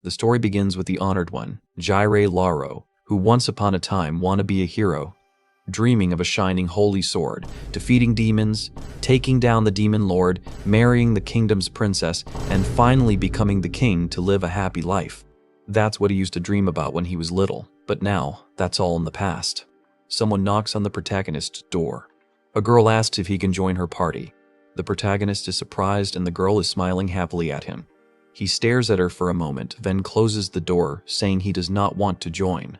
The story begins with the honored one, Jireh Laro, who once upon a time wanted to be a hero, dreaming of a shining holy sword, defeating demons, taking down the demon lord, marrying the kingdom's princess, and finally becoming the king to live a happy life. That's what he used to dream about when he was little, but now, that's all in the past. Someone knocks on the protagonist's door. A girl asks if he can join her party. The protagonist is surprised and the girl is smiling happily at him. He stares at her for a moment, then closes the door, saying he does not want to join.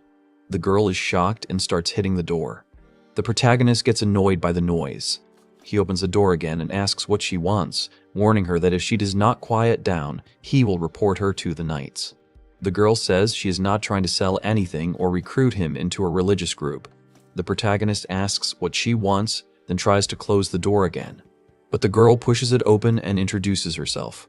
The girl is shocked and starts hitting the door. The protagonist gets annoyed by the noise. He opens the door again and asks what she wants, warning her that if she does not quiet down, he will report her to the knights. The girl says she is not trying to sell anything or recruit him into a religious group. The protagonist asks what she wants, then tries to close the door again. But the girl pushes it open and introduces herself.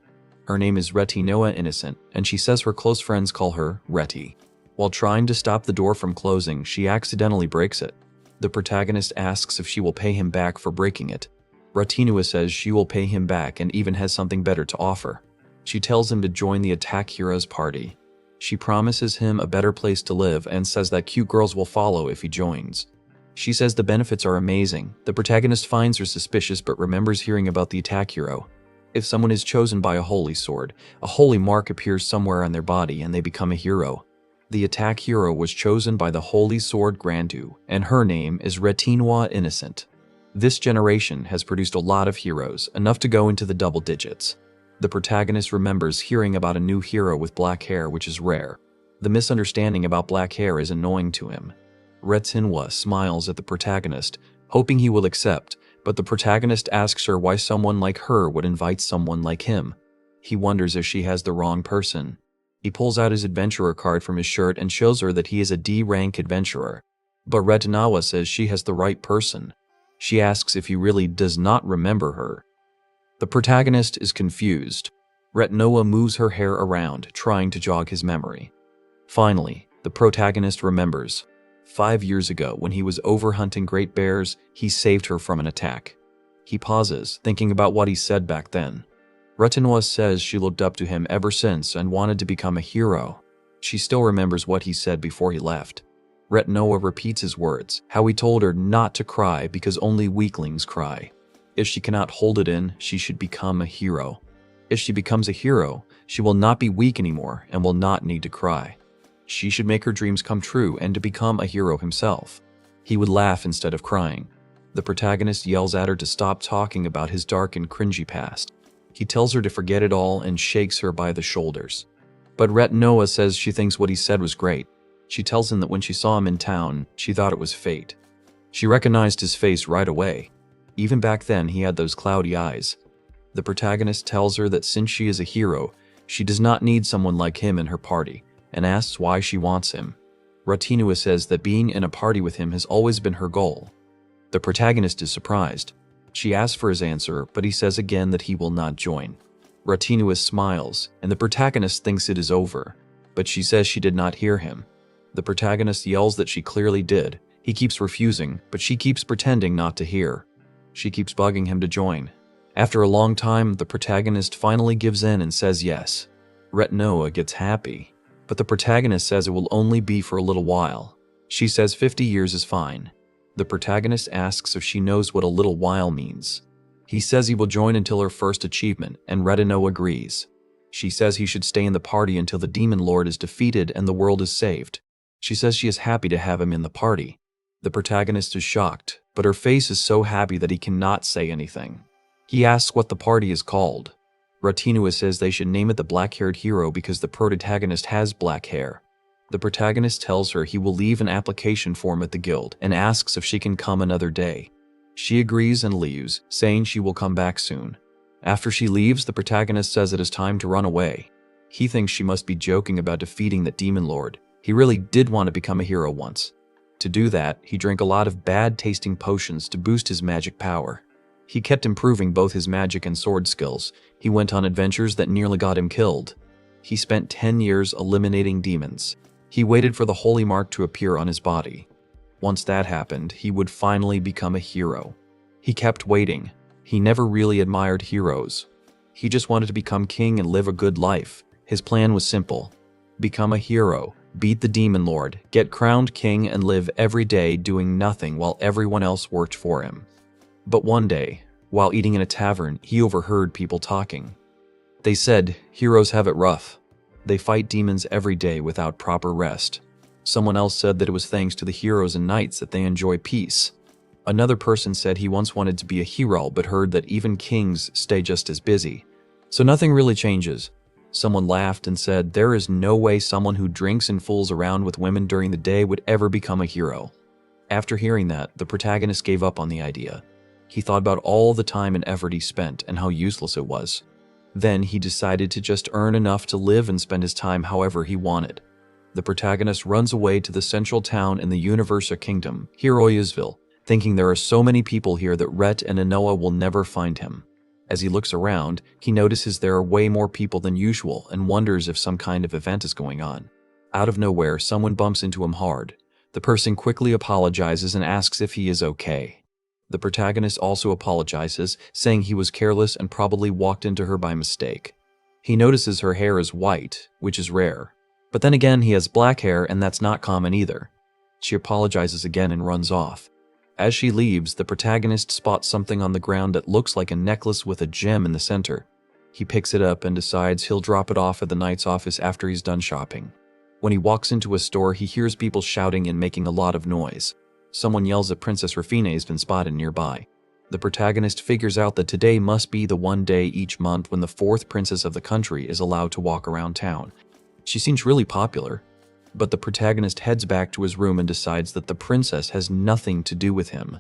Her name is Retinoa Innocent, and she says her close friends call her Reti. While trying to stop the door from closing, she accidentally breaks it. The protagonist asks if she will pay him back for breaking it. Retinoa says she will pay him back and even has something better to offer. She tells him to join the Attack Heroes party. She promises him a better place to live and says that cute girls will follow if he joins. She says the benefits are amazing. The protagonist finds her suspicious but remembers hearing about the Attack Hero. If someone is chosen by a holy sword, a holy mark appears somewhere on their body and they become a hero. The Attack Hero was chosen by the Holy Sword Grandu, and her name is Retinoa Innocent. This generation has produced a lot of heroes, enough to go into the double digits. The protagonist remembers hearing about a new hero with black hair, which is rare. The misunderstanding about black hair is annoying to him. Retinoa smiles at the protagonist, hoping he will accept, but the protagonist asks her why someone like her would invite someone like him. He wonders if she has the wrong person. He pulls out his adventurer card from his shirt and shows her that he is a D-rank adventurer. But Retinoa says she has the right person. She asks if he really does not remember her. The protagonist is confused. Retinoa moves her hair around, trying to jog his memory. Finally, the protagonist remembers. 5 years ago, when he was overhunting great bears, he saved her from an attack. He pauses, thinking about what he said back then. Retinoa says she looked up to him ever since and wanted to become a hero. She still remembers what he said before he left. Retinoa repeats his words, how he told her not to cry because only weaklings cry. If she cannot hold it in, she should become a hero. If she becomes a hero, she will not be weak anymore and will not need to cry. She should make her dreams come true and to become a hero himself. He would laugh instead of crying. The protagonist yells at her to stop talking about his dark and cringy past. He tells her to forget it all and shakes her by the shoulders. But Retinoa says she thinks what he said was great. She tells him that when she saw him in town, she thought it was fate. She recognized his face right away. Even back then, he had those cloudy eyes. The protagonist tells her that since she is a hero, she does not need someone like him in her party, and asks why she wants him. Retinoa says that being in a party with him has always been her goal. The protagonist is surprised. She asks for his answer, but he says again that he will not join. Retinoa smiles, and the protagonist thinks it is over, but she says she did not hear him. The protagonist yells that she clearly did. He keeps refusing, but she keeps pretending not to hear. She keeps bugging him to join. After a long time, the protagonist finally gives in and says yes. Retinoa gets happy, but the protagonist says it will only be for a little while. She says 50 years is fine. The protagonist asks if she knows what a little while means. He says he will join until her first achievement, and Retinoa agrees. She says he should stay in the party until the demon lord is defeated and the world is saved. She says she is happy to have him in the party. The protagonist is shocked, but her face is so happy that he cannot say anything. He asks what the party is called. Retinoa says they should name it the Black-Haired Hero because the protagonist has black hair. The protagonist tells her he will leave an application form at the guild and asks if she can come another day. She agrees and leaves, saying she will come back soon. After she leaves, the protagonist says it is time to run away. He thinks she must be joking about defeating the demon lord. He really did want to become a hero once. To do that, he drank a lot of bad-tasting potions to boost his magic power. He kept improving both his magic and sword skills. He went on adventures that nearly got him killed. He spent 10 years eliminating demons. He waited for the holy mark to appear on his body. Once that happened, he would finally become a hero. He kept waiting. He never really admired heroes. He just wanted to become king and live a good life. His plan was simple. Become a hero, beat the demon lord, get crowned king, and live every day doing nothing while everyone else worked for him. But one day, while eating in a tavern, he overheard people talking. They said, heroes have it rough. They fight demons every day without proper rest. Someone else said that it was thanks to the heroes and knights that they enjoy peace. Another person said he once wanted to be a hero but heard that even kings stay just as busy. So nothing really changes. Someone laughed and said there is no way someone who drinks and fools around with women during the day would ever become a hero. After hearing that, the protagonist gave up on the idea. He thought about all the time and effort he spent and how useless it was. Then he decided to just earn enough to live and spend his time however he wanted. The protagonist runs away to the central town in the Universa Kingdom, Heroisville, thinking there are so many people here that Rhett and Anoa will never find him. As he looks around, he notices there are way more people than usual and wonders if some kind of event is going on. Out of nowhere, someone bumps into him hard. The person quickly apologizes and asks if he is okay. The protagonist also apologizes, saying he was careless and probably walked into her by mistake. He notices her hair is white, which is rare. But then again, he has black hair and that's not common either. She apologizes again and runs off. As she leaves, the protagonist spots something on the ground that looks like a necklace with a gem in the center. He picks it up and decides he'll drop it off at the knight's office after he's done shopping. When he walks into a store, he hears people shouting and making a lot of noise. Someone yells that Princess Rafina has been spotted nearby. The protagonist figures out that today must be the one day each month when the fourth princess of the country is allowed to walk around town. She seems really popular. But the protagonist heads back to his room and decides that the princess has nothing to do with him.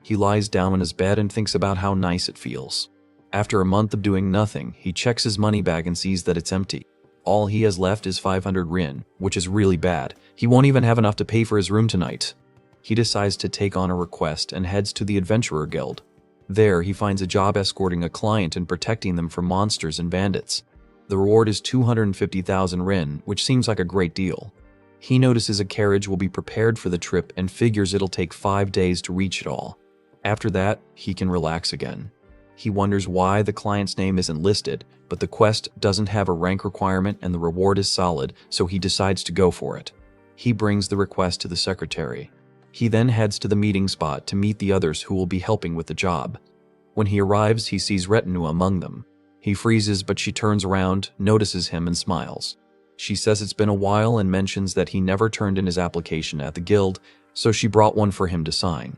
He lies down in his bed and thinks about how nice it feels. After a month of doing nothing, he checks his money bag and sees that it's empty. All he has left is 500 rin, which is really bad. He won't even have enough to pay for his room tonight. He decides to take on a request and heads to the Adventurer Guild. There, he finds a job escorting a client and protecting them from monsters and bandits. The reward is 250,000 rin, which seems like a great deal. He notices a carriage will be prepared for the trip and figures it'll take 5 days to reach it all. After that, he can relax again. He wonders why the client's name isn't listed, but the quest doesn't have a rank requirement and the reward is solid, so he decides to go for it. He brings the request to the secretary. He then heads to the meeting spot to meet the others who will be helping with the job. When he arrives, he sees Retinue among them. He freezes, but she turns around, notices him, and smiles. She says it's been a while and mentions that he never turned in his application at the guild, so she brought one for him to sign.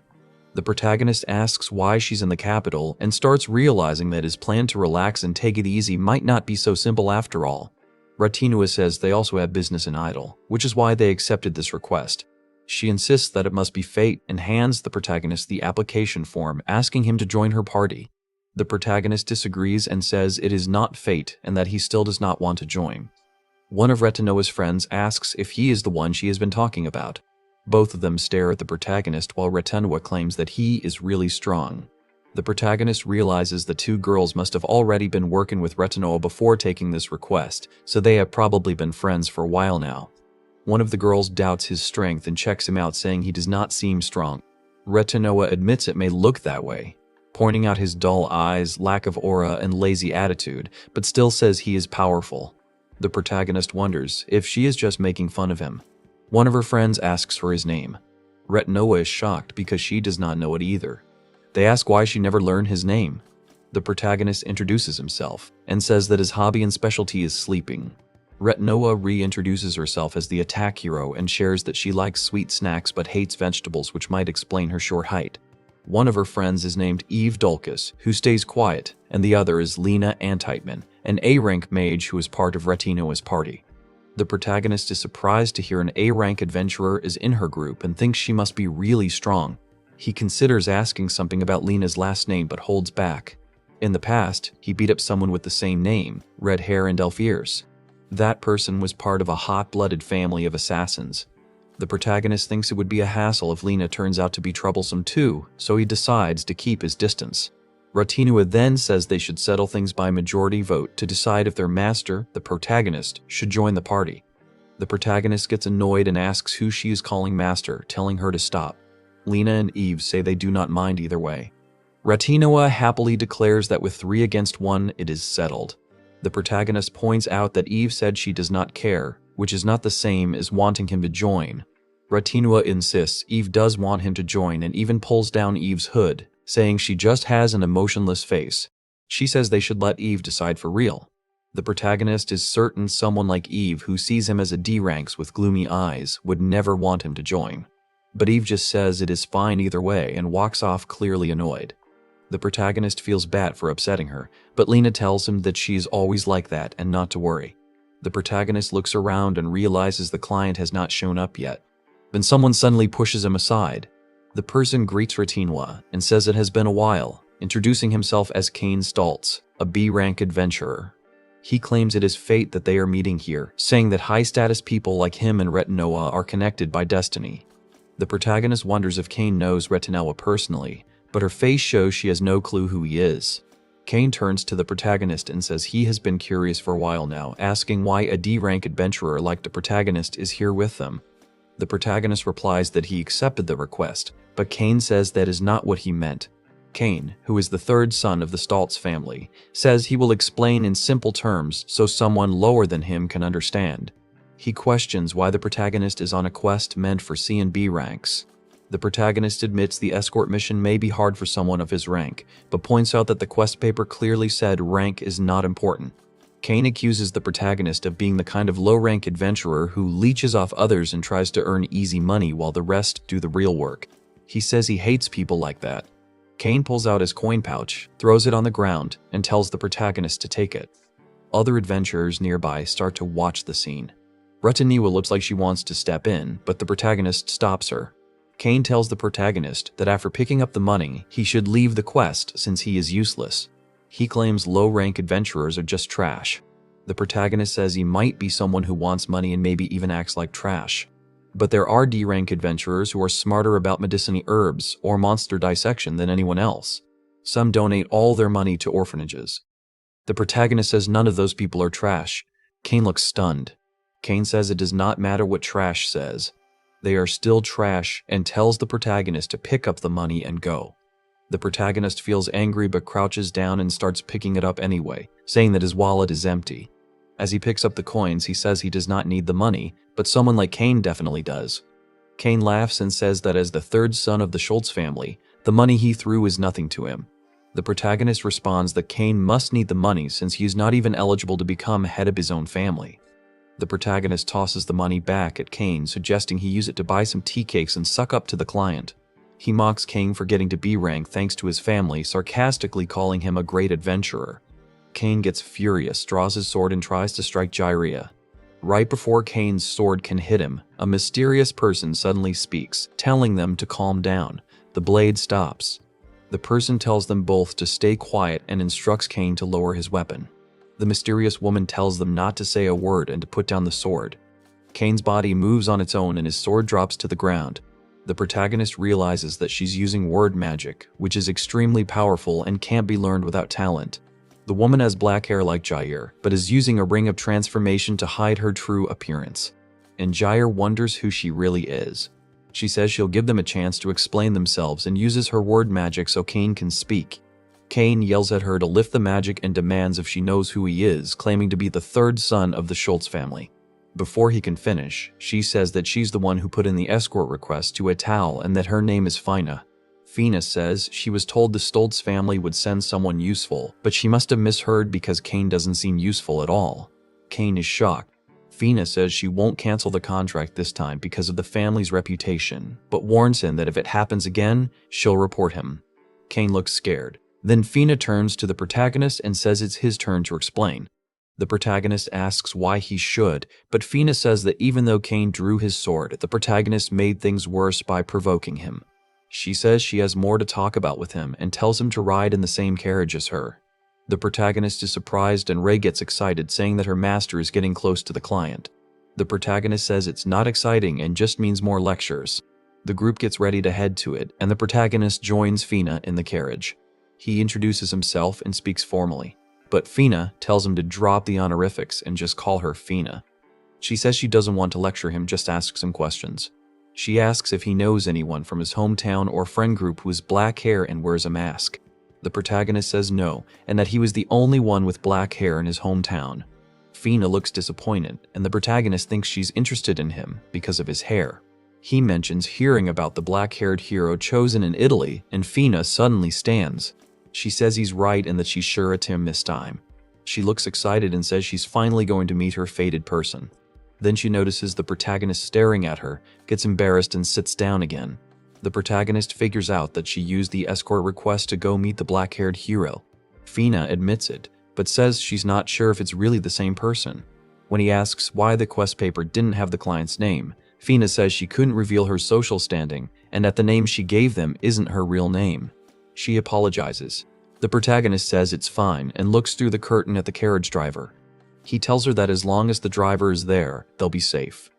The protagonist asks why she's in the capital and starts realizing that his plan to relax and take it easy might not be so simple after all. Ratinua says they also have business in Idle, which is why they accepted this request. She insists that it must be fate and hands the protagonist the application form asking him to join her party. The protagonist disagrees and says it is not fate and that he still does not want to join. One of Retinua's friends asks if he is the one she has been talking about. Both of them stare at the protagonist while Retinua claims that he is really strong. The protagonist realizes the two girls must have already been working with Retinua before taking this request, so they have probably been friends for a while now. One of the girls doubts his strength and checks him out, saying he does not seem strong. Retinua admits it may look that way, pointing out his dull eyes, lack of aura, and lazy attitude, but still says he is powerful. The protagonist wonders if she is just making fun of him. One of her friends asks for his name. Retinua is shocked because she does not know it either. They ask why she never learned his name. The protagonist introduces himself and says that his hobby and specialty is sleeping. Retinua reintroduces herself as the attack hero and shares that she likes sweet snacks but hates vegetables, which might explain her short height. One of her friends is named Eve Dulcus, who stays quiet, and the other is Lena Antiteman, an A-rank mage who is part of Retinua's party. The protagonist is surprised to hear an A-rank adventurer is in her group and thinks she must be really strong. He considers asking something about Lena's last name but holds back. In the past, he beat up someone with the same name, red hair and elf ears. That person was part of a hot-blooded family of assassins. The protagonist thinks it would be a hassle if Lena turns out to be troublesome too, so he decides to keep his distance. Ratinua then says they should settle things by majority vote to decide if their master, the protagonist, should join the party. The protagonist gets annoyed and asks who she is calling master, telling her to stop. Lena and Eve say they do not mind either way. Ratinua happily declares that with 3 against 1, it is settled. The protagonist points out that Eve said she does not care, which is not the same as wanting him to join. Retinua insists Eve does want him to join and even pulls down Eve's hood, saying she just has an emotionless face. She says they should let Eve decide for real. The protagonist is certain someone like Eve, who sees him as a D-ranks with gloomy eyes, would never want him to join. But Eve just says it is fine either way and walks off clearly annoyed. The protagonist feels bad for upsetting her, but Lena tells him that she is always like that and not to worry. The protagonist looks around and realizes the client has not shown up yet. Then someone suddenly pushes him aside. The person greets Retinua and says it has been a while, introducing himself as Kane Stoltz, a B-rank adventurer. He claims it is fate that they are meeting here, saying that high-status people like him and Retinua are connected by destiny. The protagonist wonders if Kane knows Retinua personally, but her face shows she has no clue who he is. Kane turns to the protagonist and says he has been curious for a while now, asking why a D-rank adventurer like the protagonist is here with them. The protagonist replies that he accepted the request, but Kane says that is not what he meant. Kane, who is the third son of the Stoltz family, says he will explain in simple terms so someone lower than him can understand. He questions why the protagonist is on a quest meant for C and B ranks. The protagonist admits the escort mission may be hard for someone of his rank, but points out that the quest paper clearly said rank is not important. Kane accuses the protagonist of being the kind of low-rank adventurer who leeches off others and tries to earn easy money while the rest do the real work. He says he hates people like that. Kane pulls out his coin pouch, throws it on the ground, and tells the protagonist to take it. Other adventurers nearby start to watch the scene. Retinua looks like she wants to step in, but the protagonist stops her. Kane tells the protagonist that after picking up the money, he should leave the quest since he is useless. He claims low-rank adventurers are just trash. The protagonist says he might be someone who wants money and maybe even acts like trash. But there are D-rank adventurers who are smarter about medicinal herbs or monster dissection than anyone else. Some donate all their money to orphanages. The protagonist says none of those people are trash. Kane looks stunned. Kane says it does not matter what trash says. They are still trash and tells the protagonist to pick up the money and go. The protagonist feels angry but crouches down and starts picking it up anyway, saying that his wallet is empty. As he picks up the coins, he says he does not need the money, but someone like Kane definitely does. Kane laughs and says that as the third son of the Schultz family, the money he threw is nothing to him. The protagonist responds that Kane must need the money since he is not even eligible to become head of his own family. The protagonist tosses the money back at Kane, suggesting he use it to buy some tea cakes and suck up to the client. He mocks Kane for getting to B rank thanks to his family, sarcastically calling him a great adventurer. Kane gets furious, draws his sword and tries to strike Jiraiya. Right before Kane's sword can hit him, a mysterious person suddenly speaks, telling them to calm down. The blade stops. The person tells them both to stay quiet and instructs Kane to lower his weapon. The mysterious woman tells them not to say a word and to put down the sword. Kane's body moves on its own and his sword drops to the ground. The protagonist realizes that she's using word magic, which is extremely powerful and can't be learned without talent. The woman has black hair like Jair, but is using a ring of transformation to hide her true appearance. And Jair wonders who she really is. She says she'll give them a chance to explain themselves and uses her word magic so Kane can speak. Kane yells at her to lift the magic and demands if she knows who he is, claiming to be the third son of the Schultz family. Before he can finish, she says that she's the one who put in the escort request to Etal and that her name is Fina. Fina says she was told the Stoltz family would send someone useful, but she must have misheard because Kane doesn't seem useful at all. Kane is shocked. Fina says she won't cancel the contract this time because of the family's reputation, but warns him that if it happens again, she'll report him. Kane looks scared. Then Fina turns to the protagonist and says it's his turn to explain. The protagonist asks why he should, but Fina says that even though Kane drew his sword, the protagonist made things worse by provoking him. She says she has more to talk about with him and tells him to ride in the same carriage as her. The protagonist is surprised and Rei gets excited, saying that her master is getting close to the client. The protagonist says it's not exciting and just means more lectures. The group gets ready to head to it, and the protagonist joins Fina in the carriage. He introduces himself and speaks formally, but Fina tells him to drop the honorifics and just call her Fina. She says she doesn't want to lecture him, just asks him questions. She asks if he knows anyone from his hometown or friend group who has black hair and wears a mask. The protagonist says no, and that he was the only one with black hair in his hometown. Fina looks disappointed, and the protagonist thinks she's interested in him because of his hair. He mentions hearing about the black-haired hero chosen in Italy, and Fina suddenly stands. She says he's right and that she's sure it's him this time. She looks excited and says she's finally going to meet her fated person. Then she notices the protagonist staring at her, gets embarrassed and sits down again. The protagonist figures out that she used the escort request to go meet the black-haired hero. Fina admits it, but says she's not sure if it's really the same person. When he asks why the quest paper didn't have the client's name, Fina says she couldn't reveal her social standing and that the name she gave them isn't her real name. She apologizes. The protagonist says it's fine and looks through the curtain at the carriage driver. He tells her that as long as the driver is there, they'll be safe.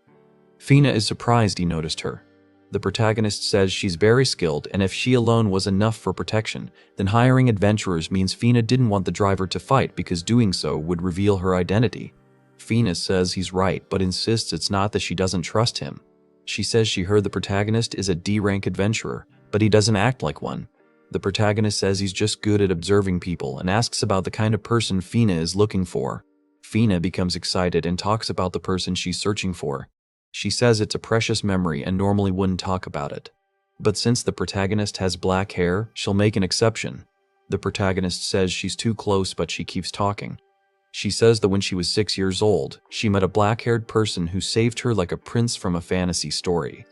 Fina is surprised he noticed her. The protagonist says she's very skilled, and if she alone was enough for protection, then hiring adventurers means Fina didn't want the driver to fight because doing so would reveal her identity. Fina says he's right, but insists it's not that she doesn't trust him. She says she heard the protagonist is a D-rank adventurer, but he doesn't act like one. The protagonist says he's just good at observing people and asks about the kind of person Fina is looking for. Fina becomes excited and talks about the person she's searching for. She says it's a precious memory and normally wouldn't talk about it. But since the protagonist has black hair, she'll make an exception. The protagonist says she's too close, but she keeps talking. She says that when she was 6 years old, she met a black-haired person who saved her like a prince from a fantasy story.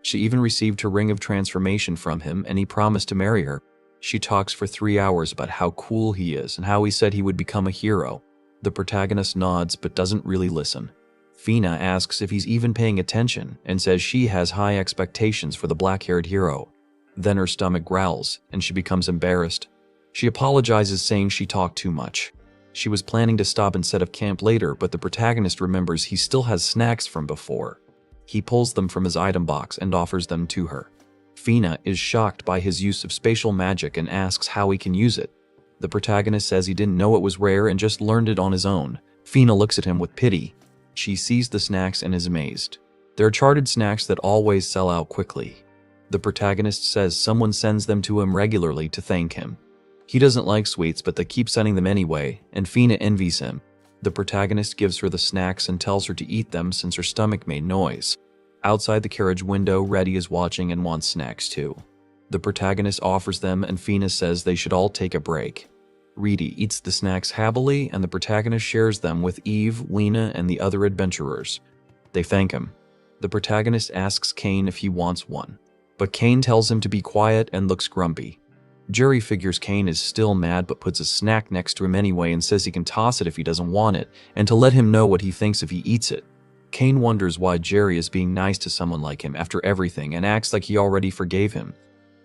She even received her ring of transformation from him, and he promised to marry her. She talks for 3 hours about how cool he is and how he said he would become a hero. The protagonist nods but doesn't really listen. Fina asks if he's even paying attention and says she has high expectations for the black-haired hero. Then her stomach growls, and she becomes embarrassed. She apologizes, saying she talked too much. She was planning to stop and set up camp later, but the protagonist remembers he still has snacks from before. He pulls them from his item box and offers them to her. Fina is shocked by his use of spatial magic and asks how he can use it. The protagonist says he didn't know it was rare and just learned it on his own. Fina looks at him with pity. She sees the snacks and is amazed. They're charted snacks that always sell out quickly. The protagonist says someone sends them to him regularly to thank him. He doesn't like sweets, but they keep sending them anyway, and Fina envies him. The protagonist gives her the snacks and tells her to eat them since her stomach made noise. Outside the carriage window, Reddy is watching and wants snacks too. The protagonist offers them, and Fina says they should all take a break. Reedy eats the snacks happily, and the protagonist shares them with Eve, Lena, and the other adventurers. They thank him. The protagonist asks Kane if he wants one, but Kane tells him to be quiet and looks grumpy. Jerry figures Kane is still mad but puts a snack next to him anyway and says he can toss it if he doesn't want it, and to let him know what he thinks if he eats it. Kane wonders why Jerry is being nice to someone like him after everything and acts like he already forgave him.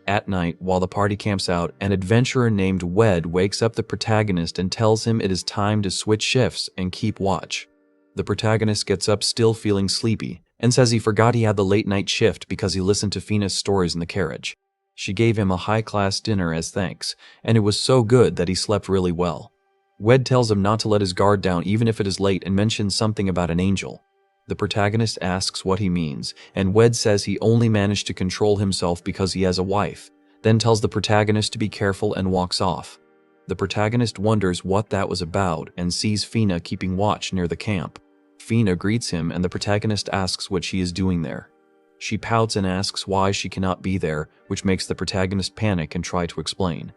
At night, while the party camps out, an adventurer named Wed wakes up the protagonist and tells him it is time to switch shifts and keep watch. The protagonist gets up still feeling sleepy and says he forgot he had the late night shift because he listened to Fina's stories in the carriage. She gave him a high-class dinner as thanks, and it was so good that he slept really well. Wed tells him not to let his guard down even if it is late and mentions something about an angel. The protagonist asks what he means, and Wed says he only managed to control himself because he has a wife, then tells the protagonist to be careful and walks off. The protagonist wonders what that was about and sees Fina keeping watch near the camp. Fina greets him and the protagonist asks what she is doing there. She pouts and asks why she cannot be there, which makes the protagonist panic and try to explain.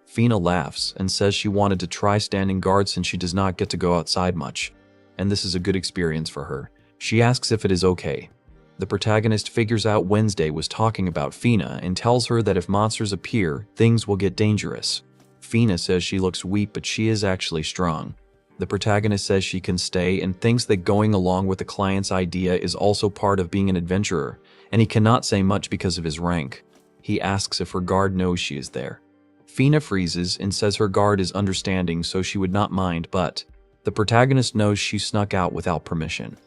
Fina laughs and says she wanted to try standing guard since she does not get to go outside much, and this is a good experience for her. She asks if it is okay. The protagonist figures out Wednesday was talking about Fina and tells her that if monsters appear, things will get dangerous. Fina says she looks weak, but she is actually strong. The protagonist says she can stay and thinks that going along with the client's idea is also part of being an adventurer, and he cannot say much because of his rank. He asks if her guard knows she is there. Fina freezes and says her guard is understanding, so she would not mind, but the protagonist knows she snuck out without permission.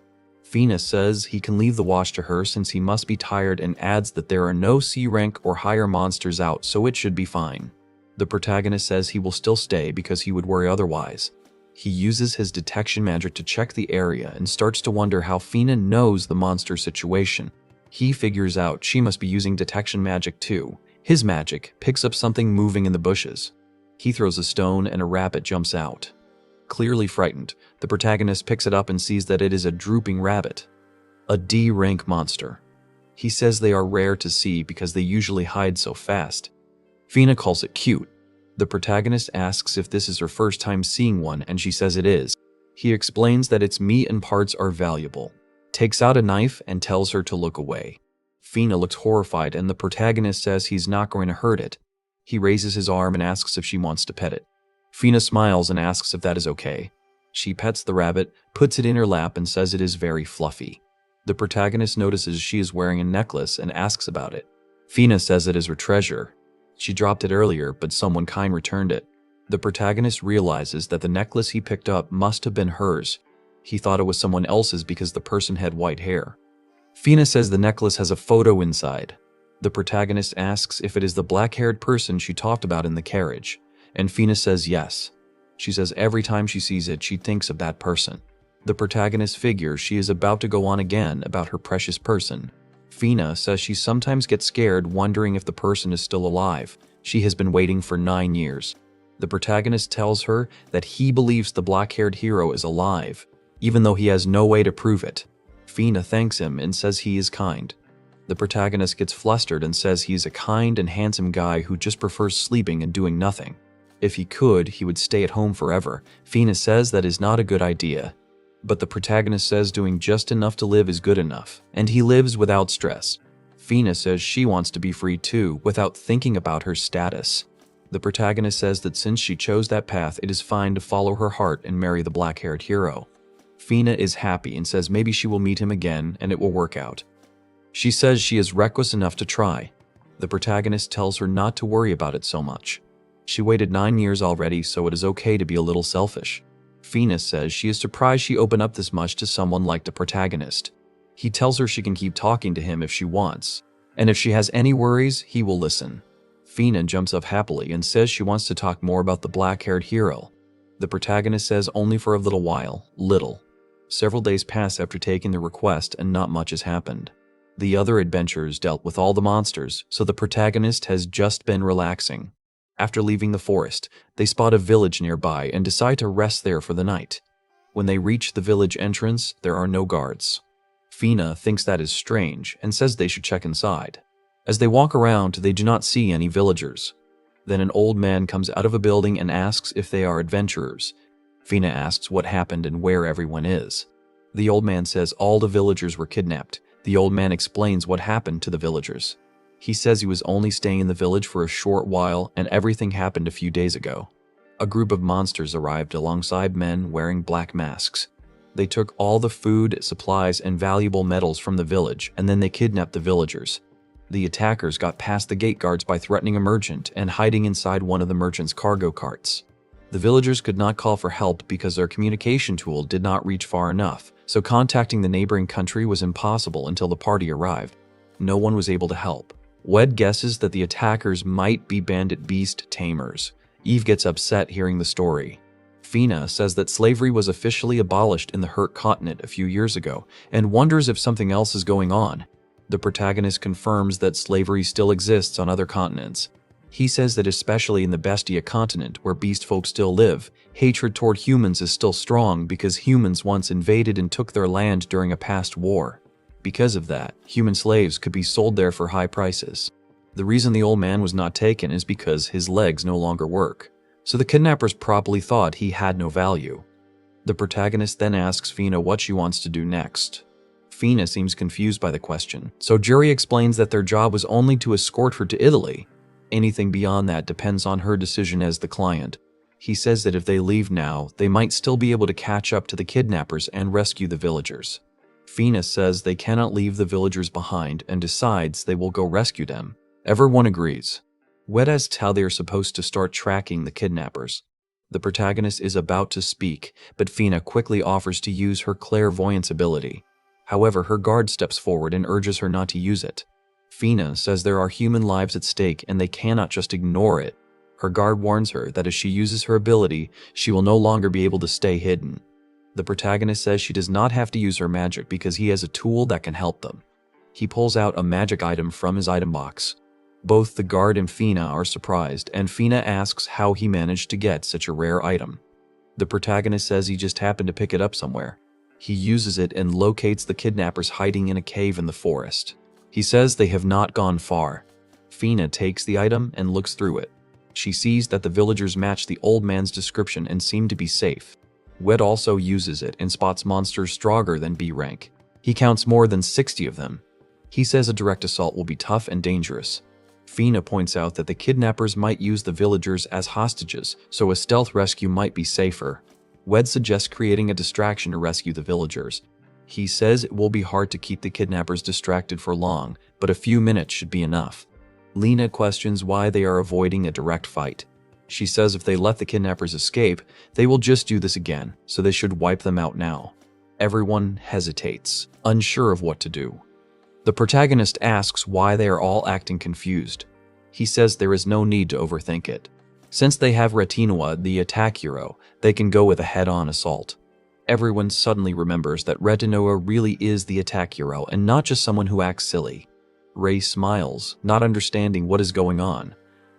Fina says he can leave the watch to her since he must be tired and adds that there are no C-rank or higher monsters out, so it should be fine. The protagonist says he will still stay because he would worry otherwise. He uses his detection magic to check the area and starts to wonder how Fina knows the monster situation. He figures out she must be using detection magic too. His magic picks up something moving in the bushes. He throws a stone and a rabbit jumps out. Clearly frightened, the protagonist picks it up and sees that it is a drooping rabbit, a D-rank monster. He says they are rare to see because they usually hide so fast. Fina calls it cute. The protagonist asks if this is her first time seeing one, and she says it is. He explains that its meat and parts are valuable, takes out a knife and tells her to look away. Fina looks horrified and the protagonist says he's not going to hurt it. He raises his arm and asks if she wants to pet it. Fina smiles and asks if that is okay. She pets the rabbit, puts it in her lap and says it is very fluffy. The protagonist notices she is wearing a necklace and asks about it. Fina says it is her treasure. She dropped it earlier, but someone kind returned it. The protagonist realizes that the necklace he picked up must have been hers. He thought it was someone else's because the person had white hair. Fina says the necklace has a photo inside. The protagonist asks if it is the black-haired person she talked about in the carriage, and Fina says yes. She says every time she sees it, she thinks of that person. The protagonist figures she is about to go on again about her precious person. Fina says she sometimes gets scared wondering if the person is still alive. She has been waiting for 9 years. The protagonist tells her that he believes the black-haired hero is alive, even though he has no way to prove it. Fina thanks him and says he is kind. The protagonist gets flustered and says he is a kind and handsome guy who just prefers sleeping and doing nothing. If he could, he would stay at home forever. Fina says that is not a good idea. But the protagonist says doing just enough to live is good enough, and he lives without stress. Fina says she wants to be free too, without thinking about her status. The protagonist says that since she chose that path, it is fine to follow her heart and marry the black-haired hero. Fina is happy and says maybe she will meet him again and it will work out. She says she is reckless enough to try. The protagonist tells her not to worry about it so much. She waited 9 years already, so it is okay to be a little selfish. Fina says she is surprised she opened up this much to someone like the protagonist. He tells her she can keep talking to him if she wants, and if she has any worries, he will listen. Fina jumps up happily and says she wants to talk more about the black-haired hero. The protagonist says only for a little while, little. Several days pass after taking the request and not much has happened. The other adventurers dealt with all the monsters, so the protagonist has just been relaxing. After leaving the forest, they spot a village nearby and decide to rest there for the night. When they reach the village entrance, there are no guards. Fina thinks that is strange and says they should check inside. As they walk around, they do not see any villagers. Then an old man comes out of a building and asks if they are adventurers. Fina asks what happened and where everyone is. The old man says all the villagers were kidnapped. The old man explains what happened to the villagers. He says he was only staying in the village for a short while and everything happened a few days ago. A group of monsters arrived alongside men wearing black masks. They took all the food, supplies, and valuable metals from the village, and then they kidnapped the villagers. The attackers got past the gate guards by threatening a merchant and hiding inside one of the merchant's cargo carts. The villagers could not call for help because their communication tool did not reach far enough, so contacting the neighboring country was impossible until the party arrived. No one was able to help. Wed guesses that the attackers might be bandit beast tamers. Eve gets upset hearing the story. Fina says that slavery was officially abolished in the Hurt continent a few years ago and wonders if something else is going on. The protagonist confirms that slavery still exists on other continents. He says that especially in the Bestia continent, where beast folk still live, hatred toward humans is still strong because humans once invaded and took their land during a past war. Because of that, human slaves could be sold there for high prices. The reason the old man was not taken is because his legs no longer work, so the kidnappers probably thought he had no value. The protagonist then asks Fina what she wants to do next. Fina seems confused by the question, so Jury explains that their job was only to escort her to Italy. Anything beyond that depends on her decision as the client. He says that if they leave now, they might still be able to catch up to the kidnappers and rescue the villagers. Fina says they cannot leave the villagers behind and decides they will go rescue them. Everyone agrees. Wed asks how they are supposed to start tracking the kidnappers. The protagonist is about to speak, but Fina quickly offers to use her clairvoyance ability. However, her guard steps forward and urges her not to use it. Fina says there are human lives at stake and they cannot just ignore it. Her guard warns her that if she uses her ability, she will no longer be able to stay hidden. The protagonist says she does not have to use her magic because he has a tool that can help them. He pulls out a magic item from his item box. Both the guard and Fina are surprised, and Fina asks how he managed to get such a rare item. The protagonist says he just happened to pick it up somewhere. He uses it and locates the kidnappers hiding in a cave in the forest. He says they have not gone far. Fina takes the item and looks through it. She sees that the villagers match the old man's description and seem to be safe. Wed also uses it and spots monsters stronger than B rank. He counts more than 60 of them. He says a direct assault will be tough and dangerous. Fina points out that the kidnappers might use the villagers as hostages, so a stealth rescue might be safer. Wed suggests creating a distraction to rescue the villagers. He says it will be hard to keep the kidnappers distracted for long, but a few minutes should be enough. Lena questions why they are avoiding a direct fight. She says if they let the kidnappers escape, they will just do this again, so they should wipe them out now. Everyone hesitates, unsure of what to do. The protagonist asks why they are all acting confused. He says there is no need to overthink it. Since they have Retinua, the attack hero, they can go with a head-on assault. Everyone suddenly remembers that Retinua really is the attack hero and not just someone who acts silly. Ray smiles, not understanding what is going on.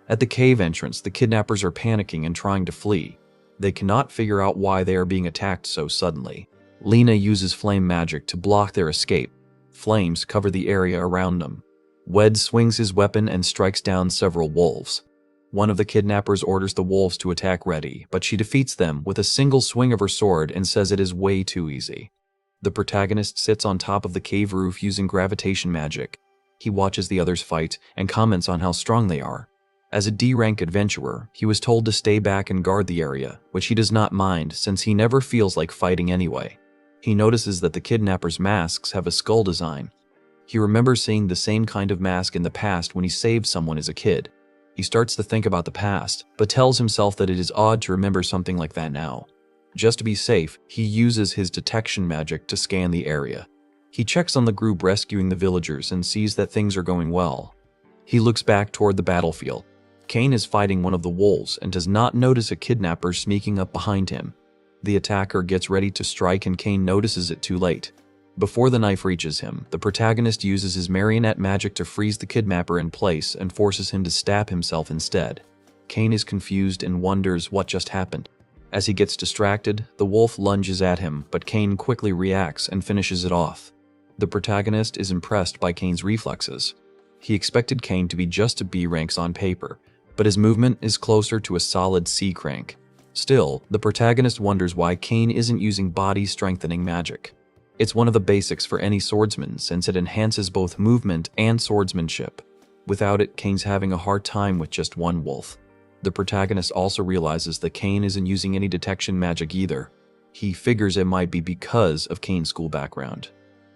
At the cave entrance, the kidnappers are panicking and trying to flee. They cannot figure out why they are being attacked so suddenly. Lena uses flame magic to block their escape. Flames cover the area around them. Wed swings his weapon and strikes down several wolves. One of the kidnappers orders the wolves to attack Reddy, but she defeats them with a single swing of her sword and says it is way too easy. The protagonist sits on top of the cave roof using gravitation magic. He watches the others fight and comments on how strong they are. As a D-rank adventurer, he was told to stay back and guard the area, which he does not mind since he never feels like fighting anyway. He notices that the kidnappers' masks have a skull design. He remembers seeing the same kind of mask in the past when he saved someone as a kid. He starts to think about the past, but tells himself that it is odd to remember something like that now. Just to be safe, he uses his detection magic to scan the area. He checks on the group rescuing the villagers and sees that things are going well. He looks back toward the battlefield. Kane is fighting one of the wolves and does not notice a kidnapper sneaking up behind him. The attacker gets ready to strike and Kane notices it too late. Before the knife reaches him, the protagonist uses his marionette magic to freeze the kidnapper in place and forces him to stab himself instead. Kane is confused and wonders what just happened. As he gets distracted, the wolf lunges at him, but Kane quickly reacts and finishes it off. The protagonist is impressed by Kane's reflexes. He expected Kane to be just a B ranks on paper, but his movement is closer to a solid C rank. Still, the protagonist wonders why Kane isn't using body-strengthening magic. It's one of the basics for any swordsman since it enhances both movement and swordsmanship. Without it, Kane's having a hard time with just one wolf. The protagonist also realizes that Kane isn't using any detection magic either. He figures it might be because of Kane's school background.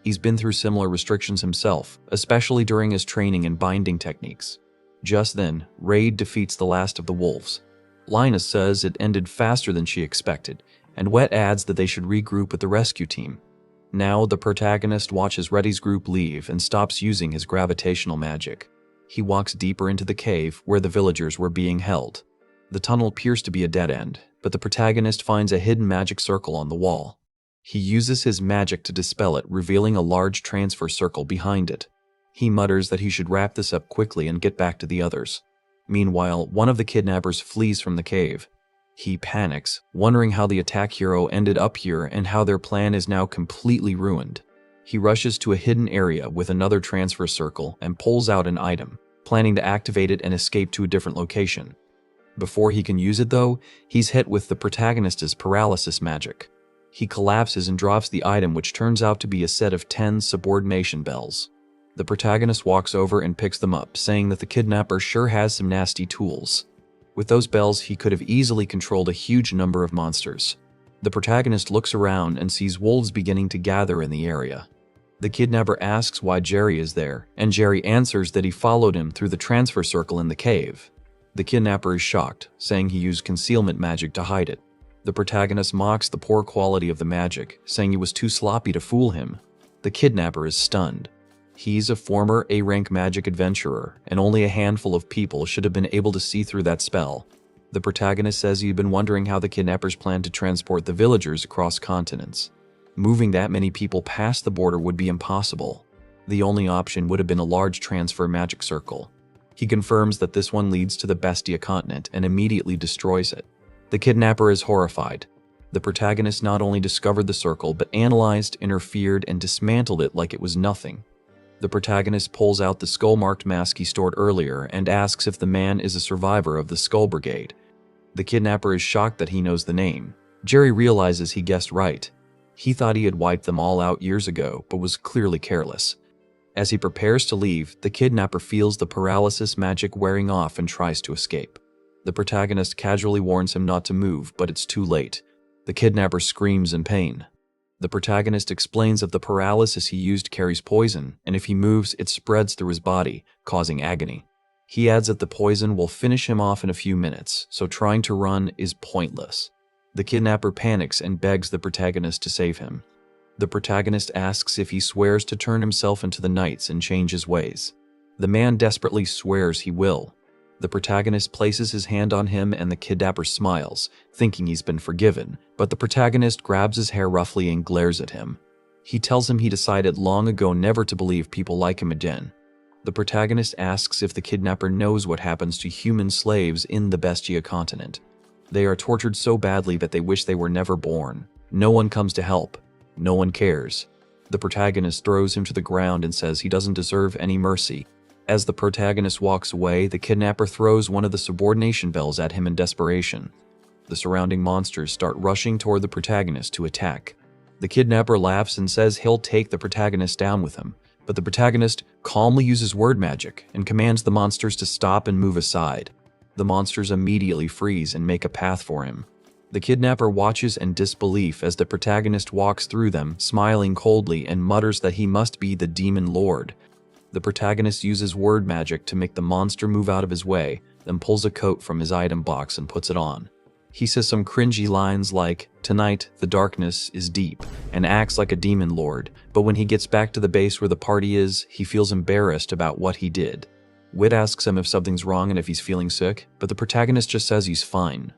He's been through similar restrictions himself, especially during his training in binding techniques. Just then, Raid defeats the last of the wolves. Linus says it ended faster than she expected, and Wet adds that they should regroup with the rescue team. Now, the protagonist watches Reddy's group leave and stops using his gravitational magic. He walks deeper into the cave where the villagers were being held. The tunnel appears to be a dead end, but the protagonist finds a hidden magic circle on the wall. He uses his magic to dispel it, revealing a large transfer circle behind it. He mutters that he should wrap this up quickly and get back to the others. Meanwhile, one of the kidnappers flees from the cave. He panics, wondering how the attack hero ended up here and how their plan is now completely ruined. He rushes to a hidden area with another transfer circle and pulls out an item, planning to activate it and escape to a different location. Before he can use it though, he's hit with the protagonist's paralysis magic. He collapses and drops the item, which turns out to be a set of 10 subordination bells. The protagonist walks over and picks them up, saying that the kidnapper sure has some nasty tools. With those bells, he could have easily controlled a huge number of monsters. The protagonist looks around and sees wolves beginning to gather in the area. The kidnapper asks why Jerry is there, and Jerry answers that he followed him through the transfer circle in the cave. The kidnapper is shocked, saying he used concealment magic to hide it. The protagonist mocks the poor quality of the magic, saying it was too sloppy to fool him. The kidnapper is stunned. He's a former A-rank magic adventurer, and only a handful of people should have been able to see through that spell. The protagonist says he'd been wondering how the kidnappers planned to transport the villagers across continents. Moving that many people past the border would be impossible. The only option would have been a large transfer magic circle. He confirms that this one leads to the Bestia continent and immediately destroys it. The kidnapper is horrified. The protagonist not only discovered the circle, but analyzed, interfered, and dismantled it like it was nothing. The protagonist pulls out the skull-marked mask he stored earlier and asks if the man is a survivor of the Skull Brigade. The kidnapper is shocked that he knows the name. Jerry realizes he guessed right. He thought he had wiped them all out years ago, but was clearly careless. As he prepares to leave, the kidnapper feels the paralysis magic wearing off and tries to escape. The protagonist casually warns him not to move, but it's too late. The kidnapper screams in pain. The protagonist explains that the paralysis he used carries poison, and if he moves, it spreads through his body, causing agony. He adds that the poison will finish him off in a few minutes, so trying to run is pointless. The kidnapper panics and begs the protagonist to save him. The protagonist asks if he swears to turn himself into the knights and change his ways. The man desperately swears he will. The protagonist places his hand on him and the kidnapper smiles, thinking he's been forgiven, but the protagonist grabs his hair roughly and glares at him. He tells him he decided long ago never to believe people like him again. The protagonist asks if the kidnapper knows what happens to human slaves in the Bestia continent. They are tortured so badly that they wish they were never born. No one comes to help. No one cares. The protagonist throws him to the ground and says he doesn't deserve any mercy. As the protagonist walks away, the kidnapper throws one of the subordination bells at him in desperation. The surrounding monsters start rushing toward the protagonist to attack. The kidnapper laughs and says he'll take the protagonist down with him, but the protagonist calmly uses word magic and commands the monsters to stop and move aside. The monsters immediately freeze and make a path for him. The kidnapper watches in disbelief as the protagonist walks through them, smiling coldly, and mutters that he must be the demon lord. The protagonist uses word magic to make the monster move out of his way, then pulls a coat from his item box and puts it on. He says some cringy lines like, "Tonight, the darkness is deep," and acts like a demon lord, but when he gets back to the base where the party is, he feels embarrassed about what he did. Wit asks him if something's wrong and if he's feeling sick, but the protagonist just says he's fine.